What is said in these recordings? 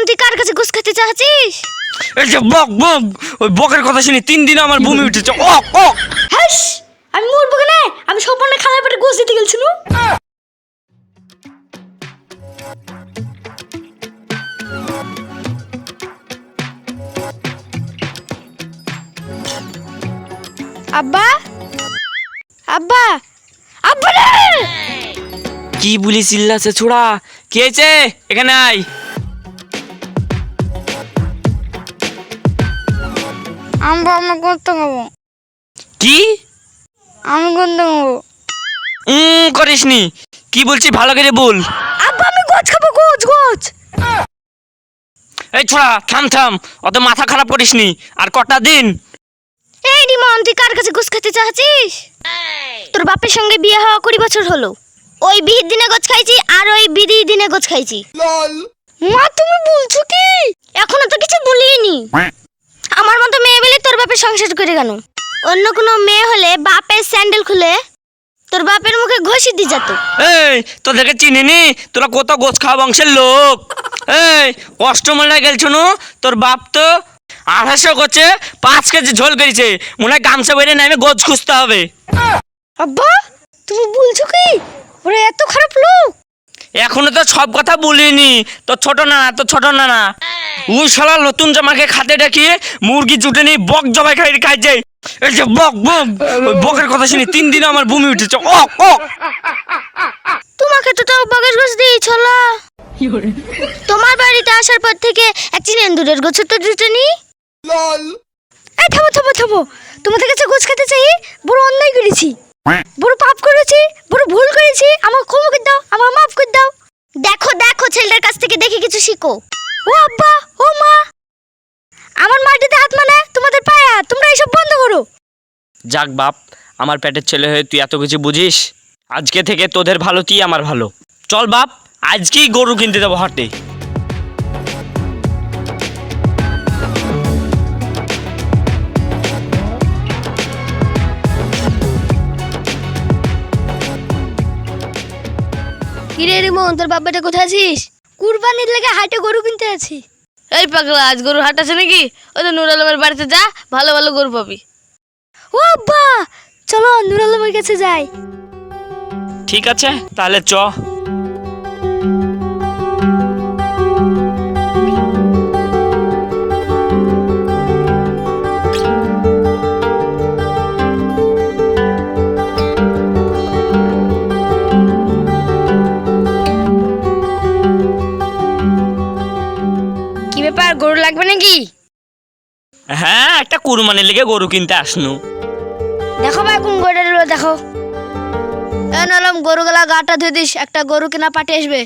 তুই কার কাছে ঘুষ খেতে চাচ্ছিস? এই যে বক বক, ওই বকের কথা শুনে 3 দিন আমার বমি উঠেছে। ওক ওক। হাস, আমি মরবো কেন? আমি সম্পূর্ণ খালার পেটে ঘুষ দিতে গেছিল। আব্বা, আব্বা, আব্বা রে! কি বলি চিল্লাছে ছোড়া? কি হয়েছে? এখানে আয়। আম্বা, আমি করতে খাবো। কি আমি করতে খাবো। করিসনি? কি বলছি ভালো করে বল। আব্বা, আমি গোছ খাবো, গোছ গোছ। এই ছোড়া থাম থাম, অত মাথা খারাপ করিসনি। আর কটা দিন? এই রিমন, তুই কার কাছে ঘুষ খেতে চাচ্ছিস? তোর বাপের সঙ্গে বিয়ে হওয়া 20 বছর হলো। ওই বিয়ের দিনে গোছ খাইছি আর ওই বিদির দিনে গোছ খাইছি। মা, তুমি বলছো কি? এখনো তো কিছু বলিনি। আমার মতো মেয়ে বলে তোর বাপের সংসার করে কেন? অন্য কোনো মেয়ে হলে বাপের স্যান্ডেল খুলে তোর বাপের মুখে ঘষি দিয়ে যেত। এই তোদেরকে চিনিনি? তোরা কত গোছ খাওয়া বংশের লোক। এই অষ্টমলায় গেলছো না? তোর বাপ তো 2800 করছে, 5 কেজি ঝোল করেছে। মনে হয় গামছা বেড়ে নামে গোছ খুঁজতে হবে। আব্বা, তুমি বলছো কি? ওরা এত খারাপ লোক? এখনো তো সব কথা বলিনি। তো ছোট না ওই শালা নতুন জামাকে খাতে ডাকিয়ে মুরগি জুটে নিয়ে বক জবাই খাই যায়। এই যে বক বক, ওই বকের কথা শুনে 3 দিন আমার বমি উঠেছে। ওক ওক। তোমাকে তো তাও বাগের গোছ দিয়েছিল। তোমার বাড়িতে আসার পর থেকে একটি নেন্দুরের গোছ তো জুটেনি। এই থামো থামো থামো, তোমাদের কাছে গোছ খেতে চাই? বড় অন্যায় করেছি, বড় পাপ করেছি, বড় ভুল করেছি। আমার ক্ষমা করে দাও, আমার মাফ করে দাও। দেখো দেখো, ছেলেটার কাছ থেকে দেখে কিছু শিখো। ও আব্বা, ও মা, আমার মাটিতে হাত মানে তোমাদের পায়ে হাত। তোমরা এসব বন্ধ করো। যাক বাপ, আমার পেটের ছেলে হয়ে তুই এত কিছু বুঝিস। আজকে থেকে তোদের ভালো তুই আমার ভালো। চল বাপ, আজকেই গরু কিনতে যাবো হাটে। কিরে রিমন, তোর বাবাটা কোথায় আছিস? কুরবানির লেগে হাটে গরু কিনতে আছি। এই পাগলা, আজ গরু হাট আছে নাকি? ওই তো নুর আলমের বাড়িতে যা, ভালো ভালো গরু পাবি। ও আব্বা, চলো নুর আলমের কাছে যাই। ঠিক আছে তাহলে চ। কি ব্যাপার, গরু লাগবে নাকি? হ্যাঁ, একটা কুরবানির লেগে গরু কিনতে আসনু। দেখো ভাই, কোন গরুটা নিলো দেখো। এ নলম, গরুগুলা গাটা ধুয়ে দিস, একটা গরু কিনা পাঠিয়ে আসবে।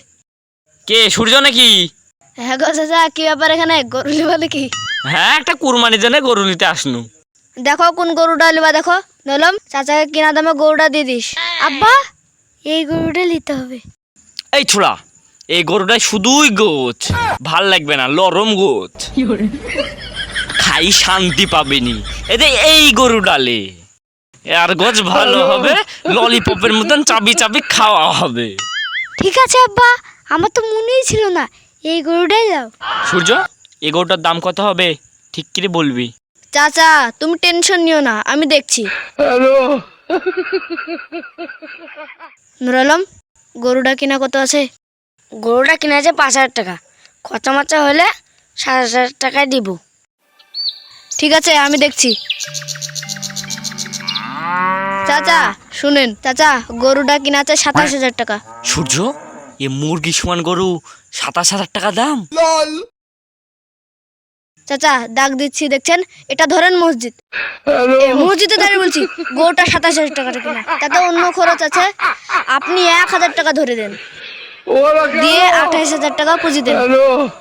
কে, সূর্য নাকি? হ্যাঁ গো চাচা, কি ব্যাপার এখানে? গরু লিবা নাকি? হ্যাঁ, একটা কুরবানির জন্য গরু নিতে আসনু। দেখো কোন গরুটা লিবা দেখো। নলম, চাচাকে কিনা দামে গরুটা দিয়ে দিস। আব্বা, এই গরুটা নিতে হবে। এই ছোড়া, এই গরুটা শুধুই গোছ, ভাল লাগবে না, লরম গোছ, খাই শান্তি পাবেনি। এতে এই গরু ডালে আর গোছ ভালো হবে, ললিপপের মতন চাবি চাবি খাওয়া হবে। ঠিক আছে আব্বা, আমার তো মনেই ছিল না। এই গরুটাই দাও। সূর্য, এই গরুটার দাম কত হবে ঠিক করে বলবি। চাচা, তুমি টেনশন নিও না, আমি দেখছি। নুর আলম, গরুটা কিনা কত আছে? গরুটা কিনা আছে 5,000 টাকা। খরচা মাচা হলে 7,500 টাকায় দিব। ঠিক আছে, আমি দেখছি। চাচা শুনেন, চাচা গরুটা কিনা আছে 27,000 টাকা। সূর্য, এ মুরগি সমান গরু 27,000 টাকা দাম? চাচা ডাক দিচ্ছি, দেখছেন? এটা ধরেন মসজিদ। মসজিদে দাঁড়িয়ে বলছি, গরুটা 27,000 টাকা কিনা। তাতে অন্য খরচ আছে, আপনি 1,000 টাকা ধরে দেন, দিয়ে 28,000 টাকা পুঁজি দেন।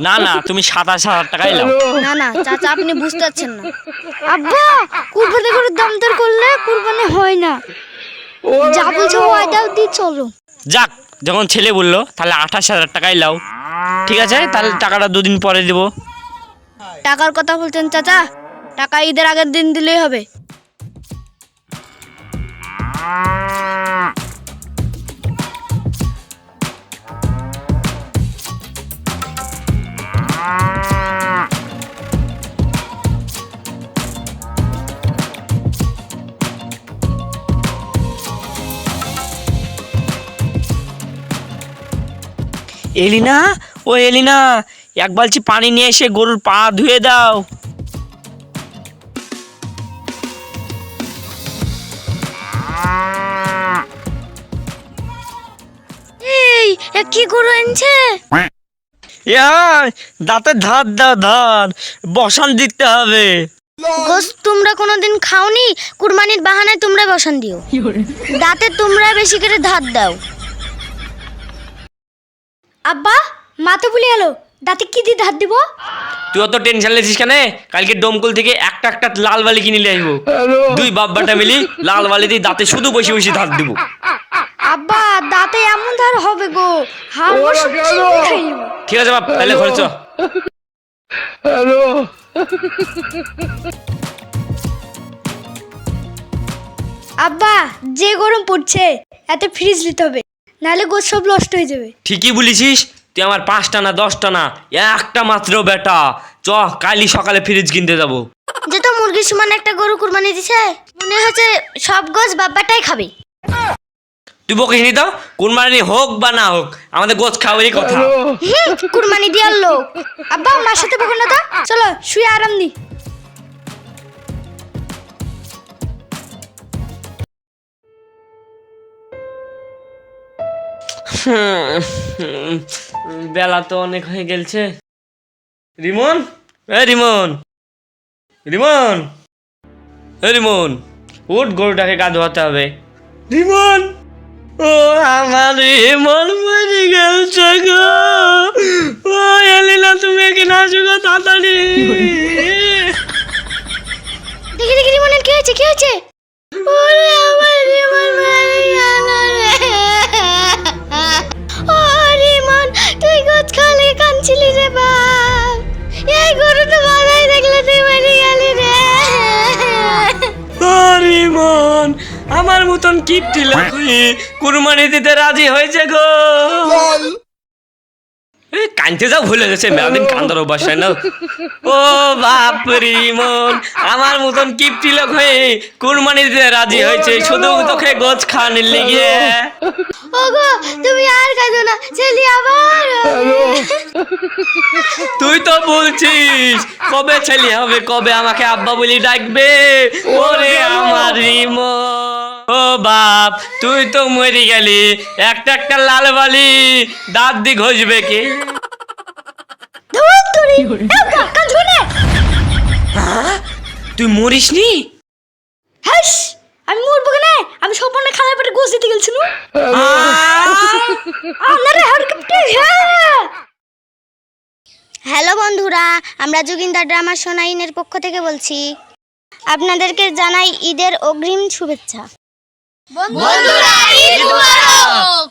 না না, তুমি 27,000 টাকাই লাও। না না চাচা, আপনি বুঝতে পারছেন না। আব্বা, কুরবানি গরুর দাম দর করলে কুরবানি হয় না। যা বলছো ওই দাও দি চলো। যাক, যখন ছেলে বললো তাহলে 28,000 টাকাই লাও। ঠিক আছে, তাহলে টাকাটা 2 দিন পরে দেবো। টাকার কথা বলছেন চাচা? টাকা ঈদের আগের দিন দিলেই হবে। এলিনা, ও এলিনা, এক বালতি পানি নিয়ে এসে গরুর পা ধুয়ে দাও। এই এ কি গরু এনেছে? দাঁতে ধার দাও, ধার বসান দিতে হবে। গোস তোমরা কোনোদিন খাওনি, কুরবানির বাহানায় তোমরা বসান দিও। দাঁতে তোমরা বেশি করে ধার দাও। আব্বা মাথা ভুলে গেল, দাঁতে কি দিয়ে ধার দিব? তুই অত টেনশন লেছিস কেন? কালকে ডমকল থেকে একটা একটা লাল বালি কিনে নিয়ে আসবো। দুই বাপ্পাটা মিলি লাল বালি দিয়ে দাঁতে শুধু বসে বসে ধার দিব। আব্বা দাঁতে এমন ধার হবে গো, হাড় বসে ঠিক আছে বাপ, তাহলে ঘরে চ। আব্বা যে গরম পড়ছে এতে ফ্রিজ নিতে হবে, নাহলে গোস সব নষ্ট হয়ে যাবে। ঠিকই বলেছিস, তুই আমার 5টা না 10টা না একটা মাত্র বেটা। চ, কালই সকালে ফ্রিজ কিনতে যাবো। যে তো মুরগির সমান একটা গরু কুরবানি দিছে, মনে হচ্ছে সব গোস বাব্বাটাই খাবে। তুই বকিস নি তো, কুরবানি হোক বা না হোক আমাদের গোছ খাওয়ারই কথা। কুরবানি দিয়ার লোক। আব্বা মার সাথে বকো না তো, চলো শুয়ে আরাম দি। বেলা তো অনেক হয়ে গেছে। রিমন, এ রিমন, রিমন, এ রিমন, উঠ, গরুটাকে গা ধোয়াতে হবে। রিমন, ও আমার রিমন মরে গেছে গো। ও এলিনা, তুমি এখানে আসো গো তাড়াতাড়ি। দেখি দেখি রিমনের কি হয়েছে, কি হয়েছে? ওরে আমার রিমন মরে গেল রে। ও রিমন, তুই গোছ খালি কাঁদছিলি রে বাপ। এই গরুটা বাধাই দেখলে তুই মরে গেলি রে। ও রিমন, আমার মতন কিপটি লোক কুরবানি দিতে রাজি হয়েছে গো। কানতে যাও ভুলে গেছে, মেলাদিন কান্দার অভ্যাস হয় না। ও বাপ রিমন, আমার মতন কিপটি লোক হয়ে কুরবানি দিতে রাজি হয়েছে শুধু তোকে গোছ খাওয়ানোর লিগে। ওগো তুমি আর কাঁদো না, ছেলে আবার তুই তো বলছিস কবে ছেলে হবে, কবে আমাকে আব্বা বলি ডাকবে। ওরে আমার রিমন, ও বাপ তুই তো মরে গেলি, একটা একটা লাল বালি দাঁত দি ঘষবে কে? ধুর তুই কাঁদছো না? তুই মরিস নি? হাস, আমি মরবো কেন? আমি সম্পূর্ণ খালার পেটে গোস দিতে গেছিল। হ্যালো বন্ধুরা, আমরা যোগিন্দা ড্রামা সোনাইনের পক্ষ থেকে বলছি। আপনাদেরকে জানাই ঈদের অগ্রিম শুভেচ্ছা। বন্ধুরা ঈদ মুবারক।